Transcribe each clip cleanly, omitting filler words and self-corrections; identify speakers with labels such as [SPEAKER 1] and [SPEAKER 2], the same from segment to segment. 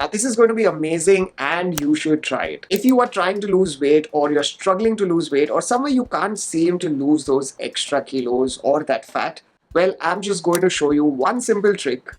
[SPEAKER 1] Now, this is going to be amazing and you should try it. If you are trying to lose weight or you're struggling to lose weight or somewhere you can't seem to lose those extra kilos or that fat, well, I'm just going to show you one simple trick,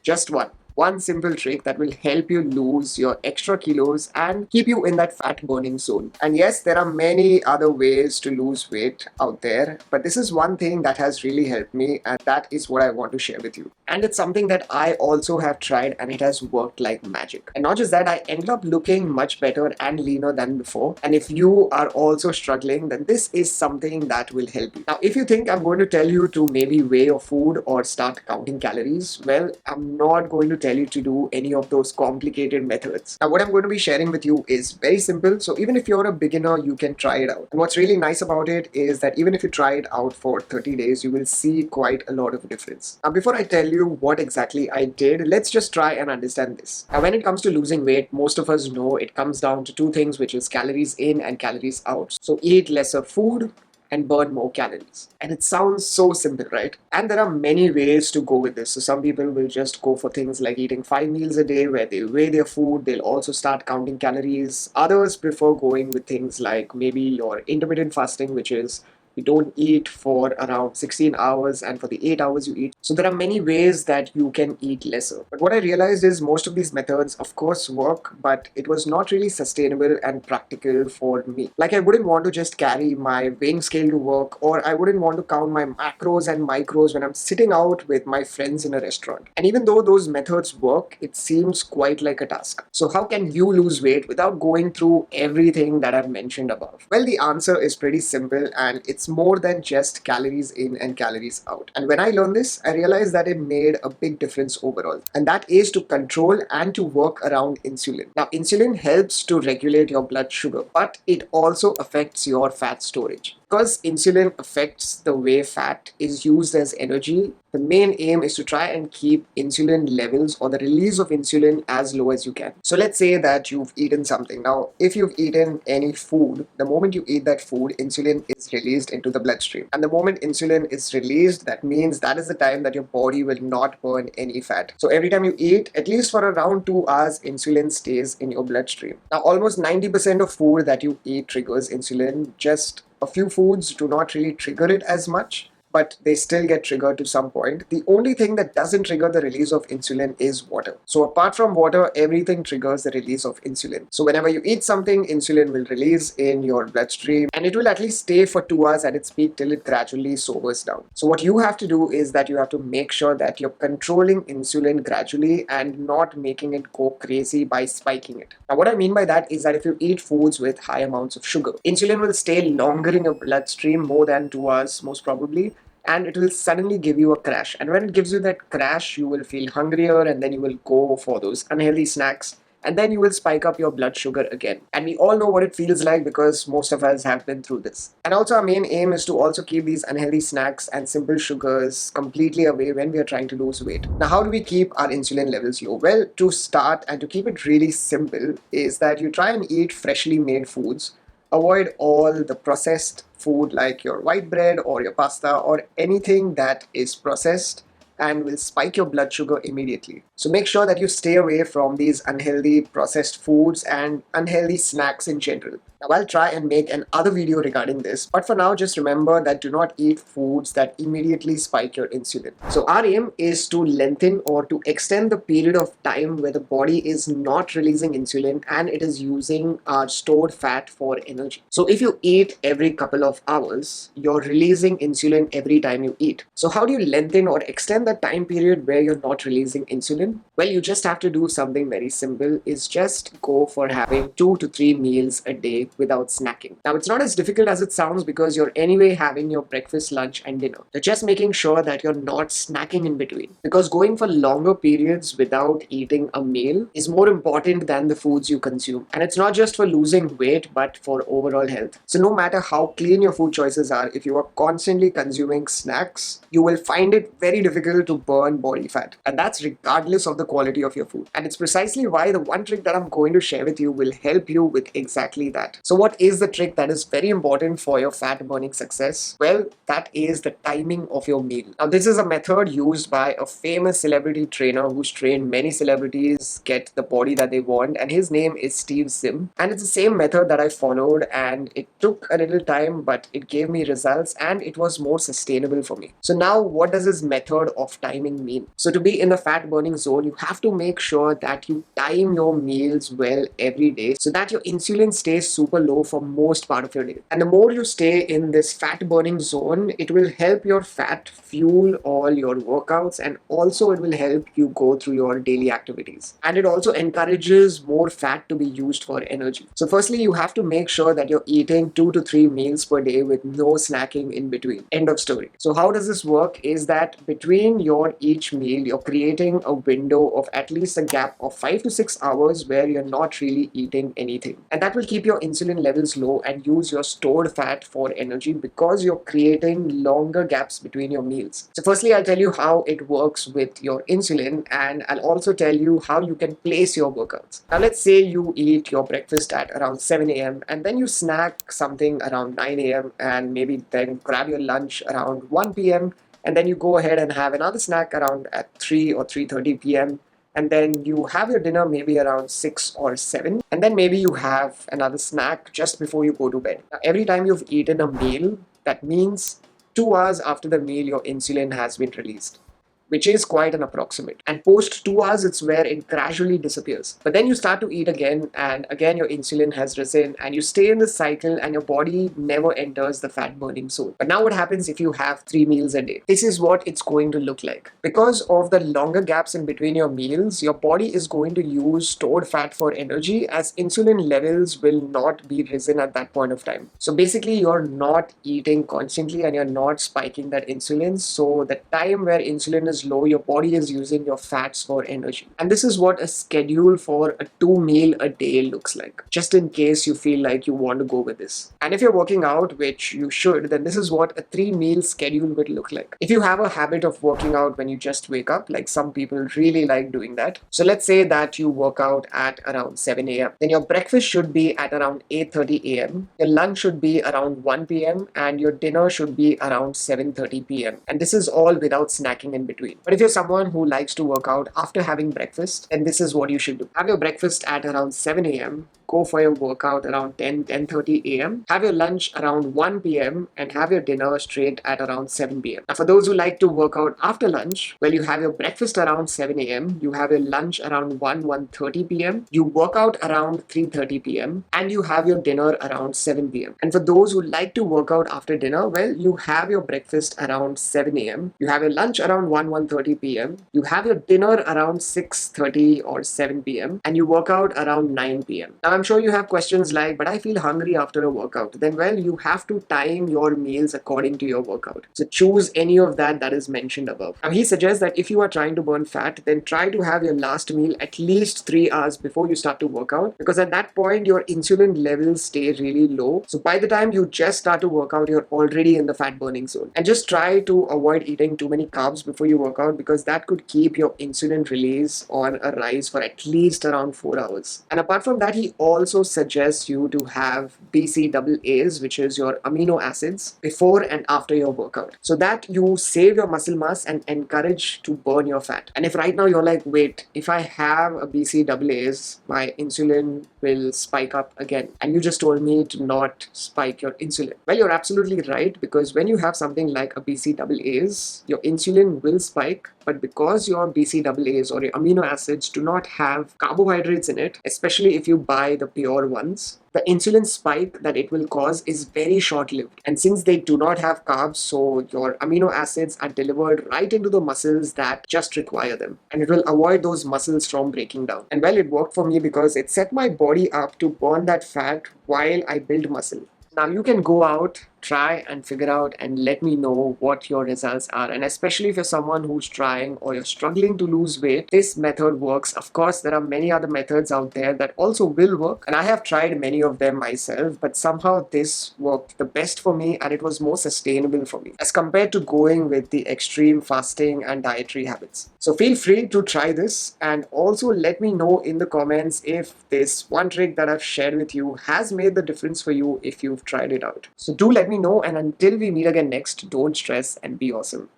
[SPEAKER 1] just one simple trick that will help you lose your extra kilos and keep you in that fat burning zone. And yes, there are many other ways to lose weight out there, but this is one thing that has really helped me, and that is what I want to share with you. And it's something that I also have tried and it has worked like magic. And not just that, I ended up looking much better and leaner than before. And if you are also struggling, then this is something that will help you. Now, if you think I'm going to tell you to maybe weigh your food or start counting calories, well, I'm not going to tell you to do any of those complicated methods. Now, what I'm going to be sharing with you is very simple. So even if you're a beginner, you can try it out. And what's really nice about it is that even if you try it out for 30 days, you will see quite a lot of difference. Now, before I tell you what exactly I did, let's just try and understand this. Now, when it comes to losing weight, most of us know it comes down to two things, which is calories in and calories out. So eat lesser food and burn more calories. And it sounds so simple, right? And there are many ways to go with this. So some people will just go for things like eating 5 meals a day where they weigh their food. They'll also start counting calories. Others prefer going with things like maybe your intermittent fasting, which is you don't eat for around 16 hours and for the 8 hours you eat. So there are many ways that you can eat lesser. But what I realized is most of these methods of course work, but it was not really sustainable and practical for me. Like I wouldn't want to just carry my weighing scale to work, or I wouldn't want to count my macros and micros when I'm sitting out with my friends in a restaurant. And even though those methods work, it seems quite like a task. So how can you lose weight without going through everything that I've mentioned above? Well, the answer is pretty simple, and it's more than just calories in and calories out. And when I learned this, I realized that it made a big difference overall. And that is to control and to work around insulin. Now, insulin helps to regulate your blood sugar, but it also affects your fat storage. Because insulin affects the way fat is used as energy, the main aim is to try and keep insulin levels or the release of insulin as low as you can. So let's say that you've eaten something. Now, if you've eaten any food, the moment you eat that food, insulin is released into the bloodstream. And the moment insulin is released, that means that is the time that your body will not burn any fat. So every time you eat, at least for around 2 hours, insulin stays in your bloodstream. Now, almost 90% of food that you eat triggers insulin. Just a few foods do not really trigger it as much, but they still get triggered to some point. The only thing that doesn't trigger the release of insulin is water. So apart from water, everything triggers the release of insulin. So whenever you eat something, insulin will release in your bloodstream, and it will at least stay for 2 hours at its peak till it gradually sobers down. So what you have to do is that you have to make sure that you're controlling insulin gradually and not making it go crazy by spiking it. Now what I mean by that is that if you eat foods with high amounts of sugar, insulin will stay longer in your bloodstream, more than 2 hours most probably, and it will suddenly give you a crash. And when it gives you that crash, you will feel hungrier, and then you will go for those unhealthy snacks, and then you will spike up your blood sugar again. And we all know what it feels like because most of us have been through this. And also our main aim is to also keep these unhealthy snacks and simple sugars completely away when we are trying to lose weight. Now, how do we keep our insulin levels low? Well, to start and to keep it really simple is that you try and eat freshly made foods. Avoid all the processed food like your white bread or your pasta or anything that is processed and will spike your blood sugar immediately. So make sure that you stay away from these unhealthy processed foods and unhealthy snacks in general. Now I'll try and make another video regarding this, but for now just remember that do not eat foods that immediately spike your insulin. So our aim is to lengthen or to extend the period of time where the body is not releasing insulin and it is using our stored fat for energy. So if you eat every couple of hours, you're releasing insulin every time you eat. So how do you lengthen or extend the time period where you're not releasing insulin? Well, you just have to do something very simple, is just go for having 2 to 3 meals a day without snacking. Now, it's not as difficult as it sounds because you're anyway having your breakfast, lunch, and dinner. You're just making sure that you're not snacking in between. Because going for longer periods without eating a meal is more important than the foods you consume. And it's not just for losing weight, but for overall health. So no matter how clean your food choices are, if you are constantly consuming snacks, you will find it very difficult skill to burn body fat, and that's regardless of the quality of your food. And it's precisely why the one trick that I'm going to share with you will help you with exactly that. So what is the trick that is very important for your fat burning success? Well, that is the timing of your meal. Now, this is a method used by a famous celebrity trainer who's trained many celebrities get the body that they want, and his name is Steve Sim. And it's the same method that I followed, and it took a little time, but it gave me results and it was more sustainable for me. So now, what does this method of timing mean? So to be in the fat burning zone, you have to make sure that you time your meals well every day so that your insulin stays super low for most part of your day. And the more you stay in this fat burning zone, it will help your fat fuel all your workouts, and also it will help you go through your daily activities. And it also encourages more fat to be used for energy. So firstly, you have to make sure that you're eating 2 to 3 meals per day with no snacking in between. End of story. So how does this work is that between your each meal, you're creating a window of at least a gap of 5 to 6 hours where you're not really eating anything. And that will keep your insulin levels low and use your stored fat for energy because you're creating longer gaps between your meals. So firstly, I'll tell you how it works with your insulin, and I'll also tell you how you can place your workouts. Now let's say you eat your breakfast at around 7 a.m. and then you snack something around 9 a.m. and maybe then grab your lunch around 1 p.m. and then you go ahead and have another snack around at 3 or 3:30 p.m. and then you have your dinner maybe around 6 or 7, and then maybe you have another snack just before you go to bed. Now, every time you've eaten a meal, that means 2 hours after the meal, your insulin has been released, which is quite an approximate. And post 2 hours, it's where it gradually disappears. But then you start to eat again, and again your insulin has risen, and you stay in this cycle, and your body never enters the fat burning zone. But now, what happens if you have 3 meals a day? This is what it's going to look like. Because of the longer gaps in between your meals, your body is going to use stored fat for energy, as insulin levels will not be risen at that point of time. So basically, you're not eating constantly and you're not spiking that insulin. So the time where insulin is low, your body is using your fats for energy. And this is what a schedule for a 2 meal a day looks like, just in case you feel like you want to go with this. And if you're working out, which you should, then this is what a 3 meal schedule would look like. If you have a habit of working out when you just wake up, like some people really like doing that. So let's say that you work out at around 7 a.m. Then your breakfast should be at around 8:30 a.m. Your lunch should be around 1 p.m. and your dinner should be around 7:30 p.m. And this is all without snacking in between. But if you're someone who likes to work out after having breakfast, then this is what you should do. Have your breakfast at around 7 a.m. Go for your workout around 10:30 a.m. Have your lunch around 1 p.m. and have your dinner straight at around 7 p.m. Now, for those who like to work out after lunch, well, you have your breakfast around 7 a.m. You have your lunch around 1:30 p.m. You work out around 3:30 p.m. and you have your dinner around 7 p.m. And for those who like to work out after dinner, well, you have your breakfast around 7 a.m. You have your lunch around 1:30 p.m. You have your dinner around 6:30 or 7 p.m. and you work out around 9 p.m. Now, I'm sure you have questions like, but I feel hungry after a workout. Then, well, you have to time your meals according to your workout. So choose any of that is mentioned above. Now, he suggests that if you are trying to burn fat, then try to have your last meal at least 3 hours before you start to work out, because at that point, your insulin levels stay really low. So by the time you just start to work out, you're already in the fat burning zone. And just try to avoid eating too many carbs before you work out, because that could keep your insulin release on a rise for at least around 4 hours. And apart from that, he also suggests you to have BCAAs, which is your amino acids, before and after your workout, so that you save your muscle mass and encourage to burn your fat. And if right now you're like, wait, if I have a BCAAs, my insulin will spike up again, and you just told me to not spike your insulin. Well, you're absolutely right, because when you have something like a BCAAs, your insulin will spike, but because your BCAAs or your amino acids do not have carbohydrates in it, especially if you buy the pure ones, the insulin spike that it will cause is very short-lived. And since they do not have carbs, so your amino acids are delivered right into the muscles that just require them. And it will avoid those muscles from breaking down. And well, it worked for me because it set my body up to burn that fat while I build muscle. Now you can go out try and figure out and let me know what your results are. And especially if you're someone who's trying or you're struggling to lose weight, this method works. Of course, there are many other methods out there that also will work, and I have tried many of them myself, but somehow this worked the best for me and it was more sustainable for me as compared to going with the extreme fasting and dietary habits. So feel free to try this, and also let me know in the comments if this one trick that I've shared with you has made the difference for you if you've tried it out. So do let me know, and until we meet again next, don't stress and be awesome.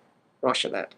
[SPEAKER 1] Rocher that.